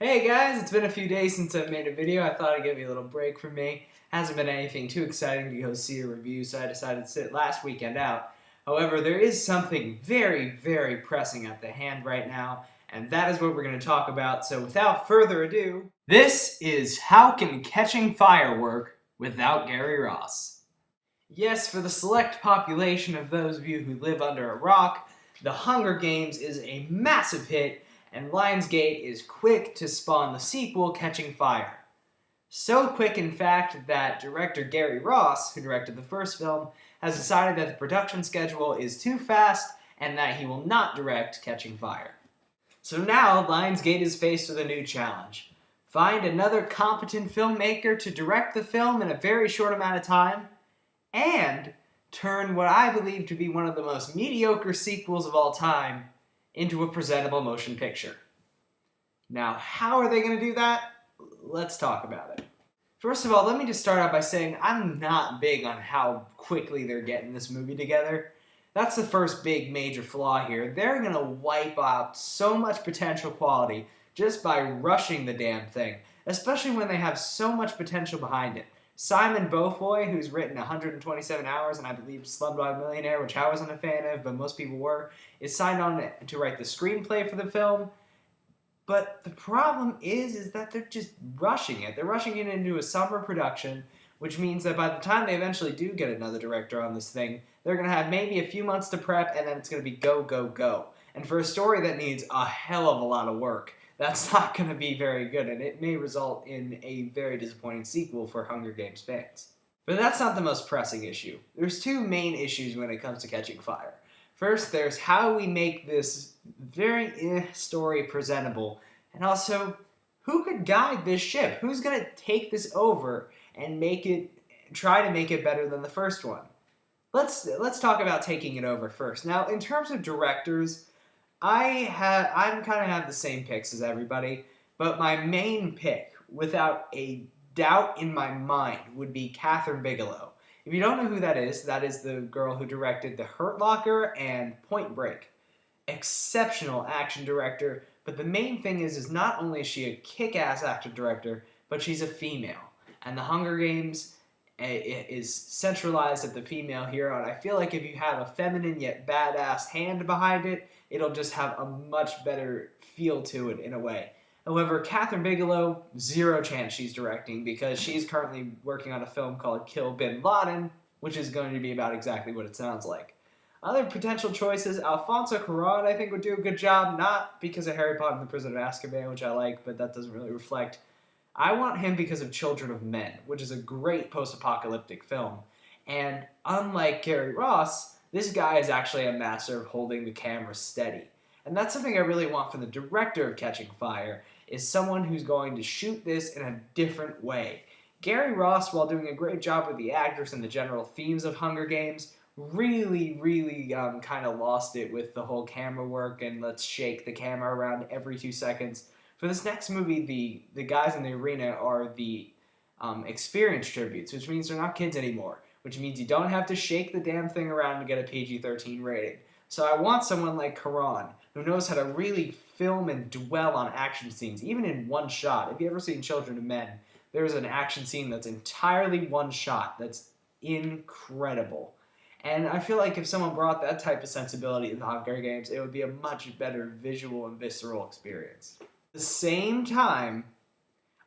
Hey guys, it's been a few days since I've made a video. I thought I'd give you a little break from me. Hasn't been anything too exciting to go see a review, so I decided to sit last weekend out. However, there is something very pressing at the hand right now, and that is what we're going to talk about. So without further ado, this is How Can Catching Fire Work Without Gary Ross? Yes, for the select population of those of you who live under a rock, The Hunger Games is a massive hit, and Lionsgate is quick to spawn the sequel, Catching Fire. So quick, in fact, that director Gary Ross, who directed the first film, has decided that the production schedule is too fast and that he will not direct Catching Fire. So now, Lionsgate is faced with a new challenge. Find another competent filmmaker to direct the film in a very short amount of time, and turn what I believe to be one of the most mediocre sequels of all time into a presentable motion picture. Now, how are they going to do that? Let's talk about it. First of all, let me just start out by saying I'm not big on how quickly they're getting this movie together. That's the first big major flaw here. They're going to wipe out so much potential quality just by rushing the damn thing, especially when they have so much potential behind it. Simon Beaufoy, who's written 127 Hours and I believe Slumdog Millionaire, which I wasn't a fan of, but most people were, is signed on to write the screenplay for the film. But the problem is that they're just rushing it. They're rushing it into a summer production, which means that by the time they eventually do get another director on this thing, they're going to have maybe a few months to prep, and then it's going to be go, go, go. And for a story that needs a hell of a lot of work, that's not going to be very good, and it may result in a very disappointing sequel for Hunger Games fans. But that's not the most pressing issue. There's two main issues when it comes to Catching Fire. First, there's how we make this very story presentable, and also, who could guide this ship? Who's going to take this over and try to make it better than the first one? Let's talk about taking it over first. Now, in terms of directors, I kind of have the same picks as everybody, but my main pick, without a doubt in my mind, would be Kathryn Bigelow. If you don't know who that is the girl who directed The Hurt Locker and Point Break. Exceptional action director, but the main thing is not only is she a kick-ass actor-director, but she's a female. And The Hunger Games is centralized at the female hero, and I feel like if you have a feminine yet badass hand behind it, it'll just have a much better feel to it in a way. However, Kathryn Bigelow, zero chance she's directing because she's currently working on a film called Kill Bin Laden, which is going to be about exactly what it sounds like. Other potential choices, Alfonso Cuarón I think would do a good job, not because of Harry Potter and the Prisoner of Azkaban, which I like, but that doesn't really reflect. I want him because of Children of Men, which is a great post-apocalyptic film. And unlike Gary Ross, this guy is actually a master of holding the camera steady. And that's something I really want from the director of Catching Fire, is someone who's going to shoot this in a different way. Gary Ross, while doing a great job with the actors and the general themes of Hunger Games, really kind of lost it with the whole camera work and let's shake the camera around every 2 seconds. For this next movie, the guys in the arena are the experience tributes, which means they're not kids anymore, which means you don't have to shake the damn thing around to get a PG-13 rating. So I want someone like Cuarón, who knows how to really film and dwell on action scenes, even in one shot. If you've ever seen Children of Men, there's an action scene that's entirely one shot that's incredible. And I feel like if someone brought that type of sensibility to the Hunger Games, it would be a much better visual and visceral experience. At the same time,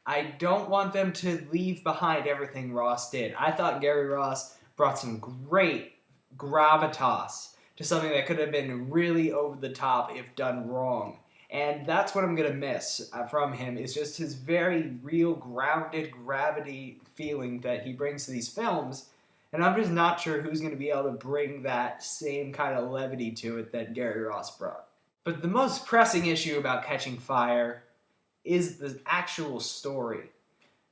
I don't want them to leave behind everything Ross did. I thought Gary Ross brought some great gravitas to something that could have been really over the top if done wrong. And that's what I'm going to miss from him, is just his very real, grounded gravity feeling that he brings to these films. And I'm just not sure who's going to be able to bring that same kind of levity to it that Gary Ross brought. But the most pressing issue about Catching Fire is the actual story.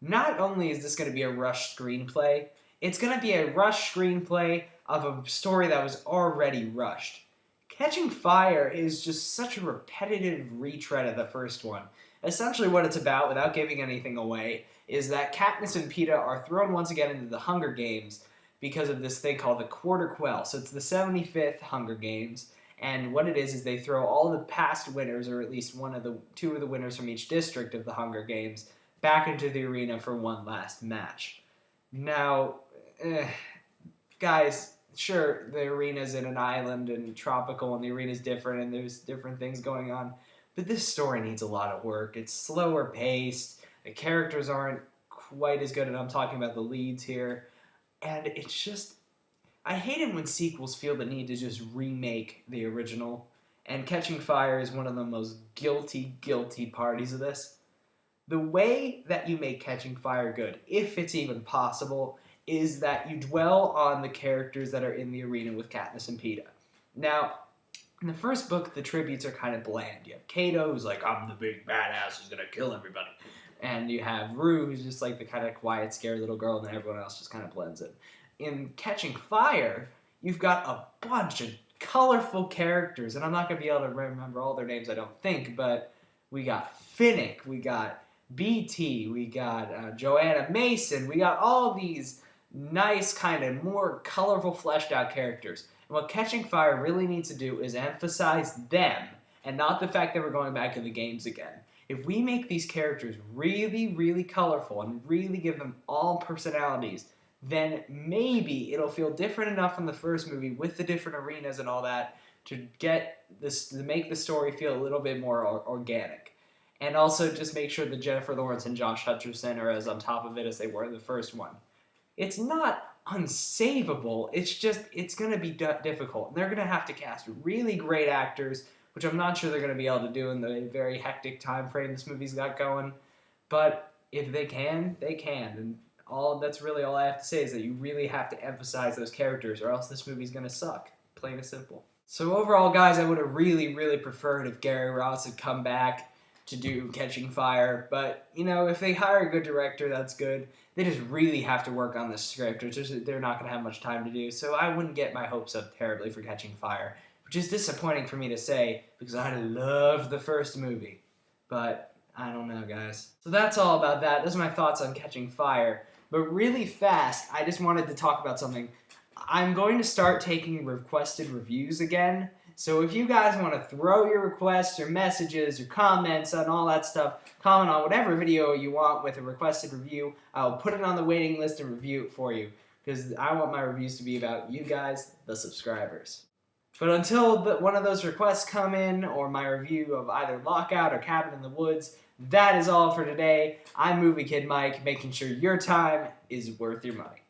Not only is this going to be a rushed screenplay, it's going to be a rushed screenplay of a story that was already rushed. Catching Fire is just such a repetitive retread of the first one. Essentially what it's about, without giving anything away, is that Katniss and Peeta are thrown once again into the Hunger Games because of this thing called the Quarter Quell. So it's the 75th Hunger Games, And what it is they throw all the past winners, or at least two of the winners from each district of the Hunger Games, back into the arena for one last match. Now, guys, sure, the arena's in an island and tropical, and the arena's different, and there's different things going on, but this story needs a lot of work. It's slower paced, the characters aren't quite as good, and I'm talking about the leads here, and it's just, I hate it when sequels feel the need to just remake the original, and Catching Fire is one of the most guilty parties of this. The way that you make Catching Fire good, if it's even possible, is that you dwell on the characters that are in the arena with Katniss and Peeta. Now, in the first book, the tributes are kind of bland. You have Cato, who's like, I'm the big badass who's going to kill everybody. And you have Rue, who's just like the kind of quiet, scared little girl, and then everyone else just kind of blends in. In Catching Fire, you've got a bunch of colorful characters, and I'm not going to be able to remember all their names, I don't think, but we got Finnick, we got BT, we got Joanna Mason, we got all these nice, kind of more colorful, fleshed out characters. And what Catching Fire really needs to do is emphasize them, and not the fact that we're going back to the games again. If we make these characters really colorful and really give them all personalities, then maybe it'll feel different enough from the first movie with the different arenas and all that to make the story feel a little bit more organic. And also just make sure that Jennifer Lawrence and Josh Hutcherson are as on top of it as they were in the first one. It's not unsavable, it's going to be difficult. And they're going to have to cast really great actors, which I'm not sure they're going to be able to do in the very hectic time frame this movie's got going. But if they can, they can. And that's really all I have to say is that you really have to emphasize those characters, or else this movie's going to suck. Plain and simple. So overall, guys, I would have really preferred if Gary Ross had come back to do Catching Fire, but, you know, if they hire a good director, that's good. They just really have to work on this script, which they're not going to have much time to do, so I wouldn't get my hopes up terribly for Catching Fire, which is disappointing for me to say, because I loved the first movie, but I don't know, guys. So that's all about that. Those are my thoughts on Catching Fire, but really fast, I just wanted to talk about something. I'm going to start taking requested reviews again. So if you guys want to throw your requests or messages or comments and all that stuff, comment on whatever video you want with a requested review. I'll put it on the waiting list and review it for you, because I want my reviews to be about you guys, the subscribers. But until one of those requests come in, or my review of either Lockout or Cabin in the Woods, that is all for today. I'm Movie Kid Mike, making sure your time is worth your money.